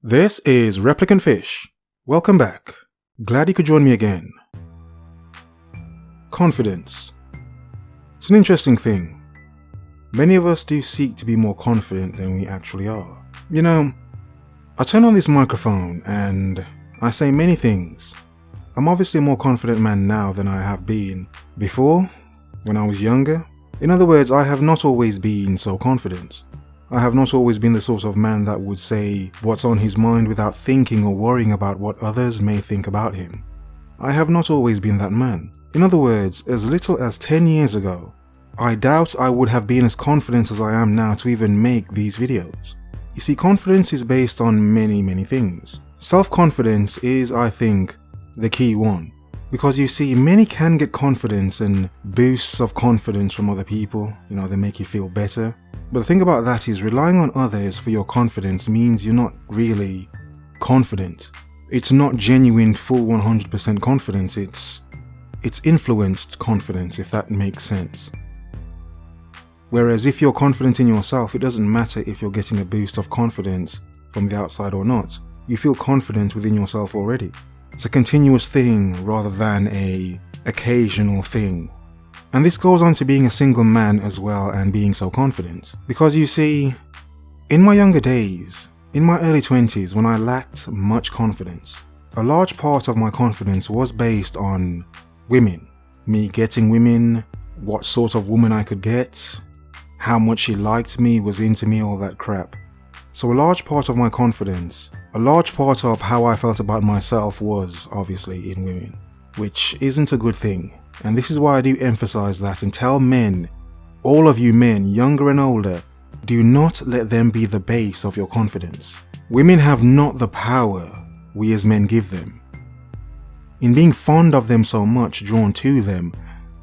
This is Replicant Fish. Welcome back. Glad you could join me again. Confidence. It's an interesting thing. Many of us do seek to be more confident than we actually are. You know, I turn on this microphone and I say many things. I'm obviously a more confident man now than I have been before, when I was younger. In other words, I have not always been so confident. I have not always been the sort of man that would say what's on his mind without thinking or worrying about what others may think about him. I have not always been that man. In other words, as little as 10 years ago, I doubt I would have been as confident as I am now to even make these videos. You see, confidence is based on many things. Self-confidence is, I think, the key one. Because you see, many can get confidence and boosts of confidence from other people. They make you feel better. But the thing about that is relying on others for your confidence means you're not really confident. It's not genuine full 100% confidence, it's influenced confidence, if that makes sense. Whereas if you're confident in yourself, it doesn't matter if you're getting a boost of confidence from the outside or not. You feel confident within yourself already. It's a continuous thing rather than an occasional thing. And this goes on to being a single man as well and being so confident. Because you see, in my younger days, in my early 20s, when I lacked much confidence, a large part of my confidence was based on women. Me getting women, what sort of woman I could get, how much she liked me, was into me, all that crap. So a large part of my confidence, a large part of how I felt about myself was obviously in women, which isn't a good thing. And this is why I do emphasize that and tell men, all of you men, younger and older, do not let them be the base of your confidence. Women have not the power we as men give them. In being fond of them so much, drawn to them,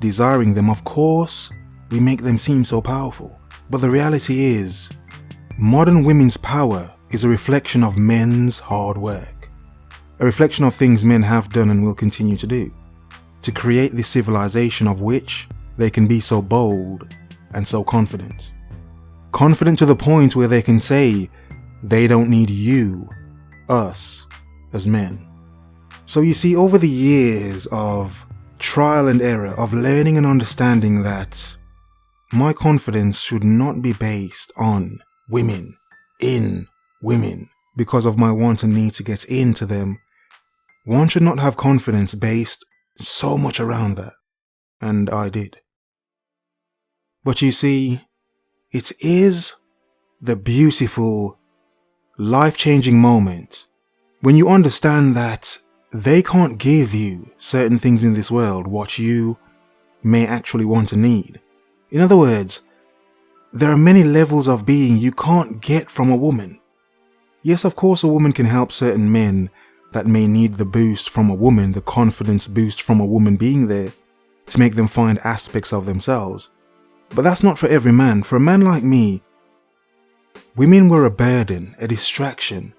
desiring them, of course, we make them seem so powerful. But the reality is, modern women's power is a reflection of men's hard work. A reflection of things men have done and will continue to do, to create this civilization of which they can be so bold and so confident. Confident to the point where they can say they don't need you, us, as men. So you see, over the years of trial and error, of learning and understanding that my confidence should not be based on women, in women, because of my want and need to get into them. One should not have confidence based so much around that. And I did. But you see, it is the beautiful, life-changing moment when you understand that they can't give you certain things in this world what you may actually want and need. In other words, there are many levels of being you can't get from a woman. Yes, of course, a woman can help certain men that may need the boost from a woman, the confidence boost from a woman being there to make them find aspects of themselves. But that's not for every man. For a man like me, women were a burden, a distraction.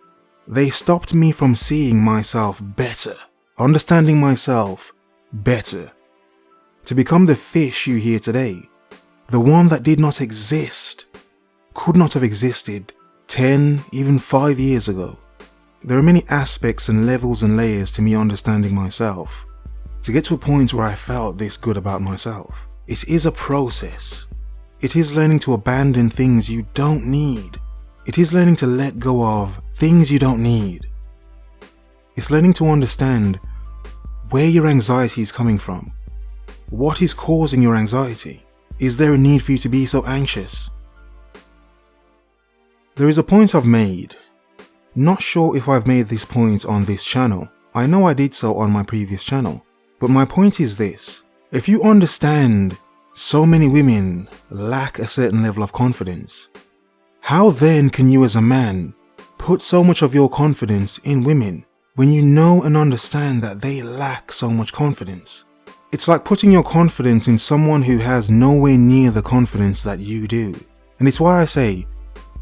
They stopped me from seeing myself better, understanding myself better, to become the fish you hear today. The one that did not exist, could not have existed 10, even 5 years ago. There are many aspects and levels and layers to me understanding myself, to get to a point where I felt this good about myself. It is a process. It is learning to abandon things you don't need. It is learning to let go of things you don't need. It's learning to understand where your anxiety is coming from. What is causing your anxiety? Is there a need for you to be so anxious? There is a point I've made. Not sure if I've made this point on this channel. I know I did so on my previous channel. But my point is this. If you understand so many women lack a certain level of confidence, how then can you as a man put so much of your confidence in women when you know and understand that they lack so much confidence? It's like putting your confidence in someone who has nowhere near the confidence that you do. And it's why I say,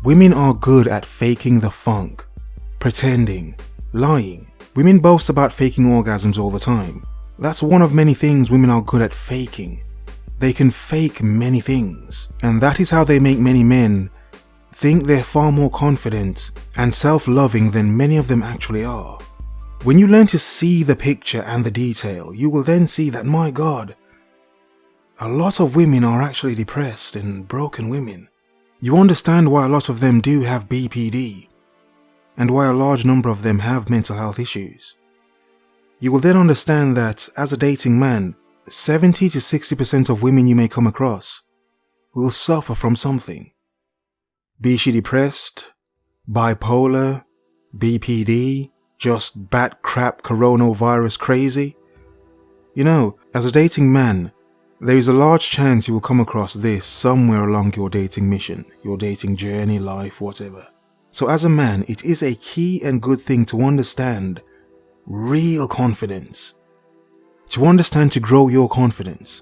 women are good at faking the funk, pretending, lying. Women boast about faking orgasms all the time. That's one of many things women are good at faking. They can fake many things. And that is how they make many men think they're far more confident and self-loving than many of them actually are. When you learn to see the picture and the detail, you will then see that, my God, a lot of women are actually depressed and broken women. You understand why a lot of them do have BPD and why a large number of them have mental health issues. You will then understand that as a dating man, 70 to 60% of women you may come across will suffer from something. Be she depressed, bipolar, BPD, just bat crap coronavirus crazy. You know, as a dating man, there is a large chance you will come across this somewhere along your dating mission, your dating journey, life, whatever. So as a man, it is a key and good thing to understand real confidence. To understand to grow your confidence.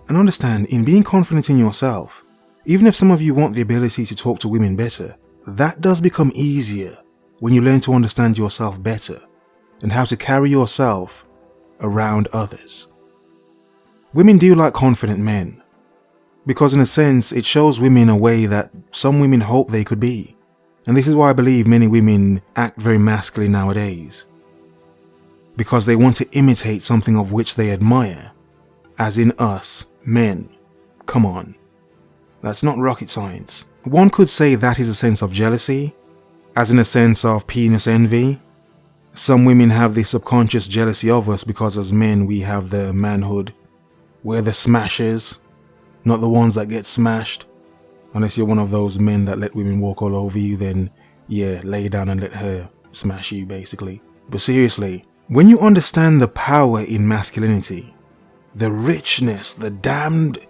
And understand, in being confident in yourself, even if some of you want the ability to talk to women better, that does become easier when you learn to understand yourself better and how to carry yourself around others. Women do like confident men, because in a sense it shows women a way that some women hope they could be. And this is why I believe many women act very masculine nowadays, because they want to imitate something of which they admire, as in us, men. Come on, that's not rocket science. One could say that is a sense of jealousy, as in a sense of penis envy. Some women have this subconscious jealousy of us because as men we have the manhood. We're the smashers, not the ones that get smashed. Unless you're one of those men that let women walk all over you, then yeah, lay down and let her smash you basically. But seriously, when you understand the power in masculinity, the richness, the damned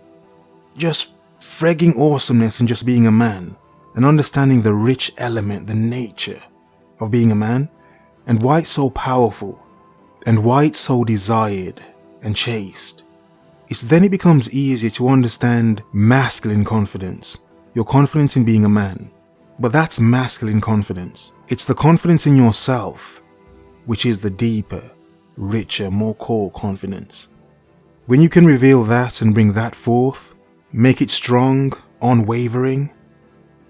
just frigging awesomeness in just being a man, and understanding the rich element, the nature of being a man, and why it's so powerful, and why it's so desired and chaste, then it becomes easier to understand masculine confidence, your confidence in being a man. But that's masculine confidence. It's the confidence in yourself, which is the deeper, richer, more core confidence. When you can reveal that and bring that forth, make it strong, unwavering,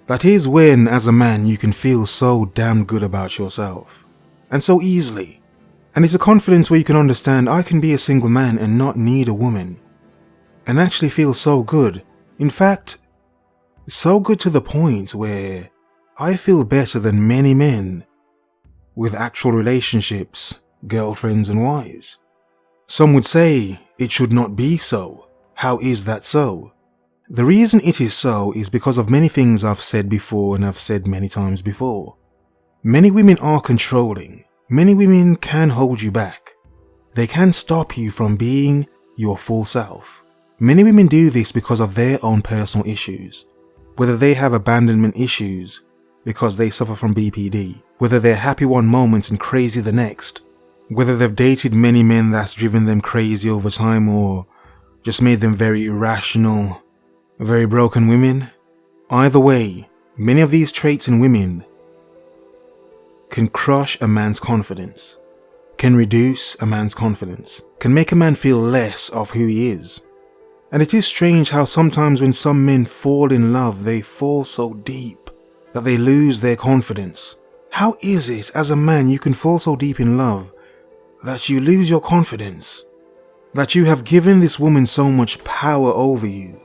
that is when, as a man, you can feel so damn good about yourself. And so easily. And it's a confidence where you can understand, I can be a single man and not need a woman. And actually feel so good. In fact, so good to the point where I feel better than many men with actual relationships, girlfriends and wives. Some would say it should not be so. How is that so? The reason it is so is because of many things I've said before and I've said many times before. Many women are controlling. Many women can hold you back. They can stop you from being your full self. Many women do this because of their own personal issues. Whether they have abandonment issues because they suffer from BPD, whether they're happy one moment and crazy the next, whether they've dated many men that's driven them crazy over time or just made them very irrational, very broken women. Either way, many of these traits in women can crush a man's confidence, can reduce a man's confidence, can make a man feel less of who he is. And it is strange how sometimes when some men fall in love, they fall so deep that they lose their confidence. How is it as a man you can fall so deep in love that you lose your confidence? That you have given this woman so much power over you,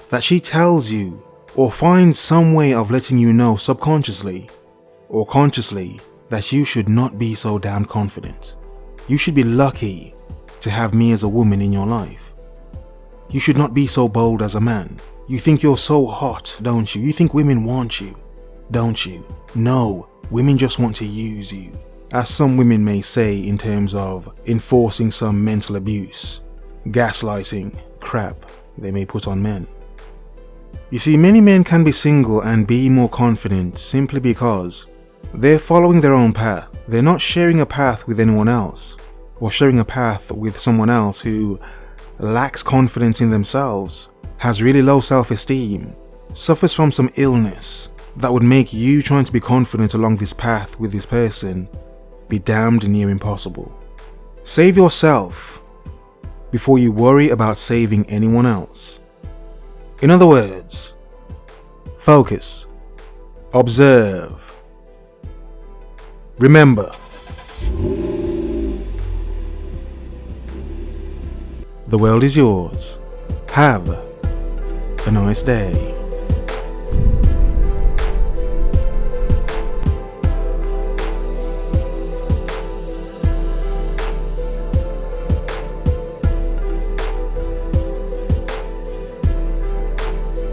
that she tells you or finds some way of letting you know subconsciously or consciously that you should not be so damn confident. You should be lucky to have me as a woman in your life. You should not be so bold as a man. You think you're so hot, don't you? You think women want you, don't you? No, women just want to use you. As some women may say in terms of enforcing some mental abuse, gaslighting, crap they may put on men. You see, many men can be single and be more confident simply because they're following their own path. They're not sharing a path with anyone else, or sharing a path with someone else who lacks confidence in themselves, has really low self-esteem, suffers from some illness that would make you trying to be confident along this path with this person be damned near impossible. Save yourself before you worry about saving anyone else. In other words, Focus. Observe. Remember. The world is yours. Have a nice day.